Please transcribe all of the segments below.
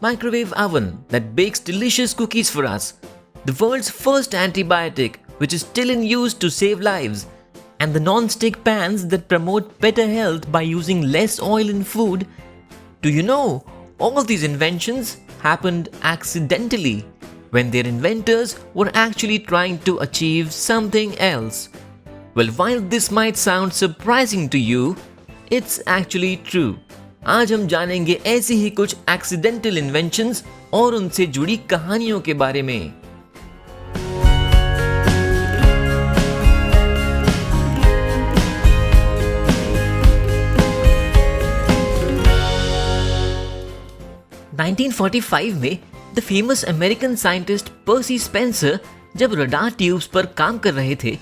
microwave oven that bakes delicious cookies for us, the world's first antibiotic which is still in use to save lives, and the non-stick pans that promote better health by using less oil in food. Do you know, all these inventions happened accidentally when their inventors were actually trying to achieve something else. Well, while this might sound surprising to you, it's actually true. आज हम जानेंगे ऐसी ही कुछ accidental inventions और उनसे जुड़ी कहानियों के बारे में। (1945) में the famous American scientist pursed Spencer जब रडार ट्यूब्स पर काम कर रहे थे,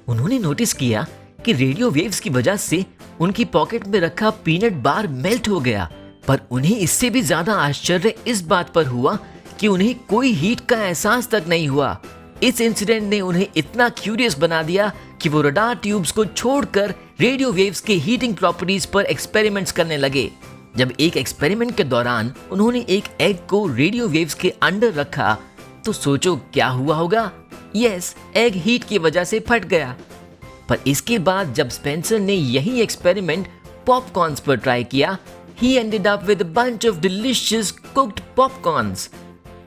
उन्होंने नोटिस किया कि रेडियो वेव्स की वजह से उनकी पॉकेट में रखा पीनट बार मेल्ट हो गया। पर उन्हें इससे भी ज्यादा आश्चर्य इस बात पर हुआ कि उन्हें कोई हीट का एहसास तक नहीं हुआ। इस इंसिडेंट ने उन्हें इतना क्यूरियस बना दिया कि वो रडार ट्यूब्स को छोड़कर रेडियो वेव्स के हीटिंग प्रॉपर्टीज पर एक्सपेरिमेंट्स करने लगे। जब एक एक्सपेरिमेंट के दौरान उन्होंने एक एग को रेडियो वेव्स के अंडर रखा, तो सोचो क्या हुआ होगा? यस, एग हीट की वजह से फट गया। पर इसके बाद जब स्पेंसर ने यही एक्सपेरिमेंट पॉपकॉर्न्स पर ट्राई किया, he ended up with a bunch of delicious cooked popcorns.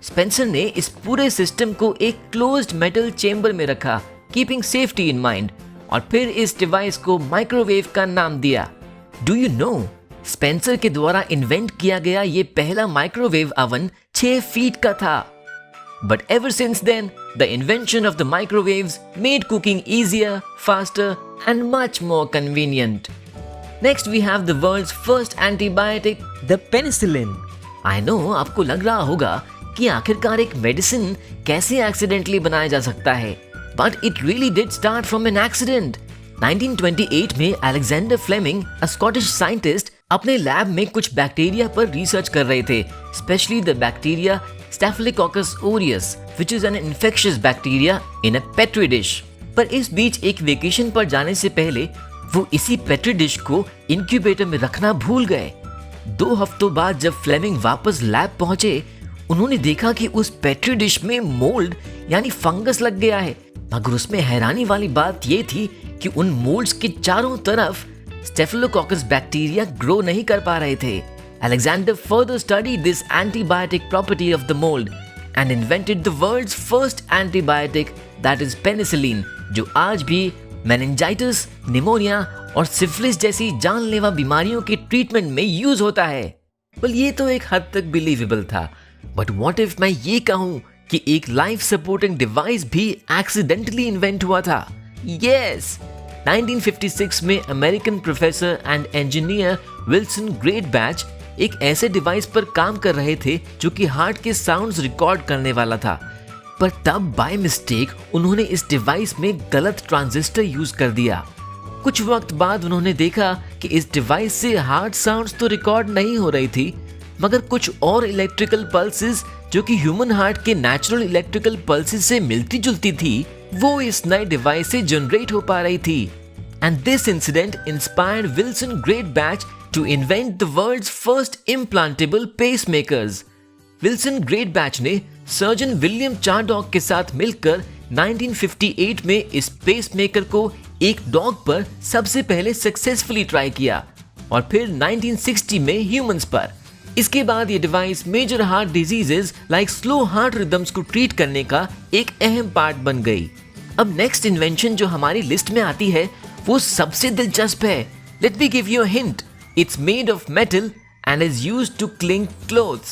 Spencer ने इस पूरे सिस्टम को एक क्लोज्ड मेटल चेंबर में रखा, कीपिंग सेफ्टी इन माइंड, और फिर इस डिवाइस को माइक्रोवेव का नाम दिया। डू यू नो, स्पेंसर के द्वारा इन्वेंट किया गया ये पहला माइक्रोवेव ओवन 6 फीट का था। But ever since then, the invention of the microwaves made cooking easier, faster, and much more convenient. Next, we have the world's first antibiotic, the penicillin. I know आपको लग रहा होगा कि आखिरकार एक medicine कैसे एक्सीडेंटली बनाया जा सकता है, but it really did start from an accident. 1928 में Alexander Fleming, a Scottish scientist, अपने लैब में कुछ बैक्टीरिया पर रिसर्च कर रहे थे, specially the bacteria Staphylococcus aureus, which is an infectious bacteria in a petri dish. पर इस बीच एक वेकेशन पर जाने से पहले वो इसी पेट्री डिश को इंक्यूबेटर में रखना भूल गए। 2 हफ्तों बाद जब फ्लेमिंग वापस लैब पहुंचे, उन्होंने देखा कि उस पेट्री डिश में मोल्ड यानी फंगस लग गया है। मगर उसमें हैरानी वाली बात ये थी कि उन मोल्ड्स के चारों तरफ स्टेफिलोकोकस बैक्टीरिया ग्रो नहीं कर पा रहे थे। Alexander further studied this antibiotic property of the mold and invented the world's first antibiotic, that is penicillin, जो आज भी meningitis, pneumonia और syphilis जैसी जानलेवा बीमारियों के ट्रीटमेंट में यूज होता है। well, ये तो एक हद तक बिलीवेबल था, बट व्हाट इफ मैं ये कहूँ कि एक लाइफ सपोर्टिंग डिवाइस भी एक्सीडेंटली इन्वेंट हुआ था? यस, 1956 में American professor and engineer Wilson Greatbatch एक ऐसे डिवाइस पर काम कर रहे थे जो कि हार्ट के साउंड्स रिकॉर्ड करने वाला था। पर तब बाय मिस्टेक उन्होंने इस डिवाइस में गलत ट्रांजिस्टर यूज कर दिया। कुछ वक्त बाद उन्होंने देखा कि इस डिवाइस से हार्ट साउंड्स तो रिकॉर्ड नहीं हो रही थी, मगर कुछ और इलेक्ट्रिकल पल्सेस जो कि ह्यूमन हार्ट के नेचुरल इलेक्ट्रिकल पल्सेस से मिलती जुलती थी, वो इस नए डिवाइस से जनरेट हो पा रही थी। And this incident inspired Wilson Greatbatch to invent the world's first implantable pacemakers. Wilson Greatbatch ने सर्जन विलियम चारडॉक के साथ मिलकर 1958 में इस पेसमेकर को एक डॉग पर सबसे पहले सक्सेसफुली ट्राई किया और फिर 1960 में ह्यूमंस पर। इसके बाद ये device major heart diseases like slow heart rhythms को ट्रीट करने का एक अहम पार्ट बन गई। अब नेक्स्ट इन्वेंशन जो हमारी लिस्ट में आती है वो सबसे दिलचस्प है। Let me give you a hint. It's made of metal and is used to cling clothes.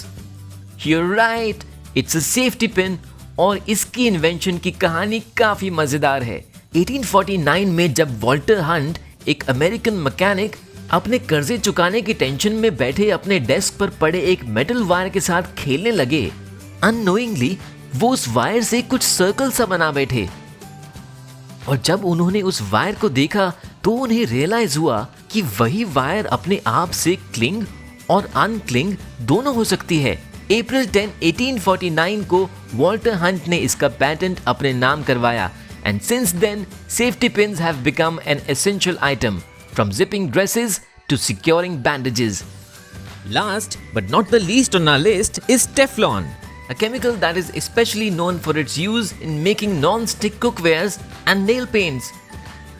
You're right, it's a safety pin और इसकी इन्वेंशन की कहानी काफी मजेदार है। 1849 में जब वॉल्टर हंट, एक अमेरिकन मैकेनिक, अपने कर्जे चुकाने की टेंशन में बैठे अपने डेस्क पर पड़े एक मेटल वायर के साथ खेलने लगे, अननोइंगली वो उस वायर से कुछ सर्कल सा बना बैठे। और जब उन्होंने उस वायर को देखा तो उन्हें रियलाइज हुआ कि वही वायर अपने आप से क्लिंग और अनक्लिंग दोनों हो सकती है। अप्रैल 10, 1849 को वॉल्टर हंट ने इसका पेटेंट अपने नाम करवाया and since then safety pins have become an essential item from zipping dresses to securing bandages. Last but not the least on our list is Teflon, a chemical that is especially known for its use in making non-stick cookwares and nail paints.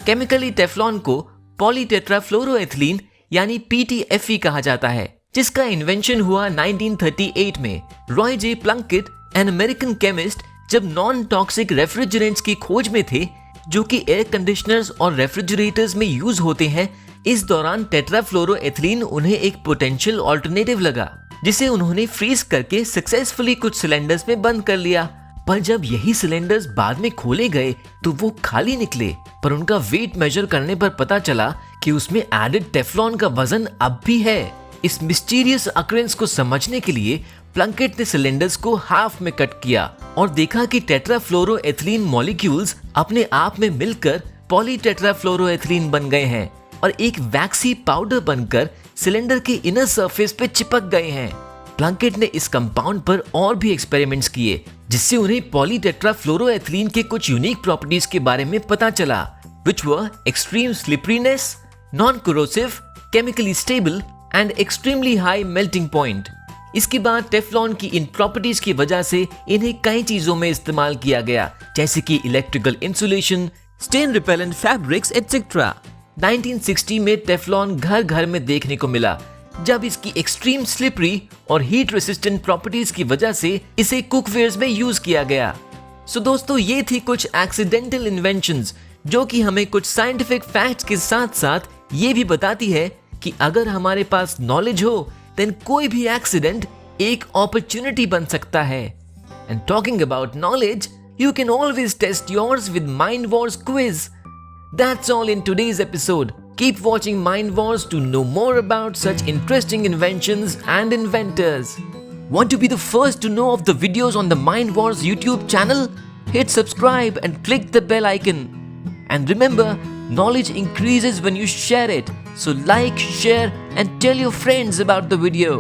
Chemically Teflon को polytetrafluoroethylene यानी PTFE कहा जाता है, जिसका invention हुआ 1938 में। रॉय जे Plunkett, an American chemist, जब non toxic refrigerants की खोज में थे जो कि एयर कंडीशनर्स और रेफ्रिजरेटर्स में यूज होते हैं, इस दौरान टेट्राफ्लोरोएथिलीन उन्हें एक पोटेंशियल ऑल्टरनेटिव लगा, जिसे उन्होंने फ्रीज करके सक्सेसफुली कुछ सिलेंडर्स में बंद कर लिया। पर जब यही सिलेंडर्स बाद में खोले गए तो वो खाली निकले, पर उनका वेट मेजर करने पर पता चला कि उसमें एडेड टेफ्लॉन का वजन अब भी है। इस मिस्टीरियस अकरेंस को समझने के लिए प्लंकेट ने सिलेंडर्स को हाफ में कट किया और देखा कि टेट्राफ्लोरोएथिलीन मॉलिक्यूल्स अपने आप में मिलकर पॉलीटेट्राफ्लोरोएथिलीन बन गए हैं और एक वैक्सी पाउडर बनकर सिलेंडर के इनर सरफेस पे चिपक गए हैं। प्लंकेट ने इस कंपाउंड पर और भी एक्सपेरिमेंट्स किए, जिससे उन्हें पॉलीटेट्राफ्लोरोएथिलीन के कुछ यूनिक प्रॉपर्टीज के बारे में पता चला, which were extreme slipperiness, non-corrosive, chemically stable and extremely high melting point। इसके बाद टेफ्लॉन की इन प्रॉपर्टीज की वजह से इन्हें कई चीजों में इस्तेमाल किया गया, जैसे कि electrical insulation, stain repellent fabrics etcetera. 1960 में टेफ्लॉन घर घर में देखने को मिला, जब इसकी एक्सट्रीम स्लिपरी और हीट रेसिस्टेंट प्रॉपर्टीज की वजह से इसे कुकवेयर्स में यूज किया गया। सो दोस्तों, ये थी कुछ एक्सीडेंटल इन्वेंशंस जो कि हमें कुछ साइंटिफिक फैक्ट्स के साथ साथ ये भी बताती है कि अगर हमारे पास नॉलेज हो देन कोई भी एक्सीडेंट एक अपॉर्चुनिटी बन सकता है। And talking about knowledge, you can always test yours with Mind Wars quiz. That's all in today's episode. Keep watching Mind Wars to know more about such interesting inventions and inventors. Want to be the first to know of the videos on the Mind Wars YouTube channel? Hit subscribe and click the bell icon. And remember, knowledge increases when you share it. So like, share and tell your friends about the video.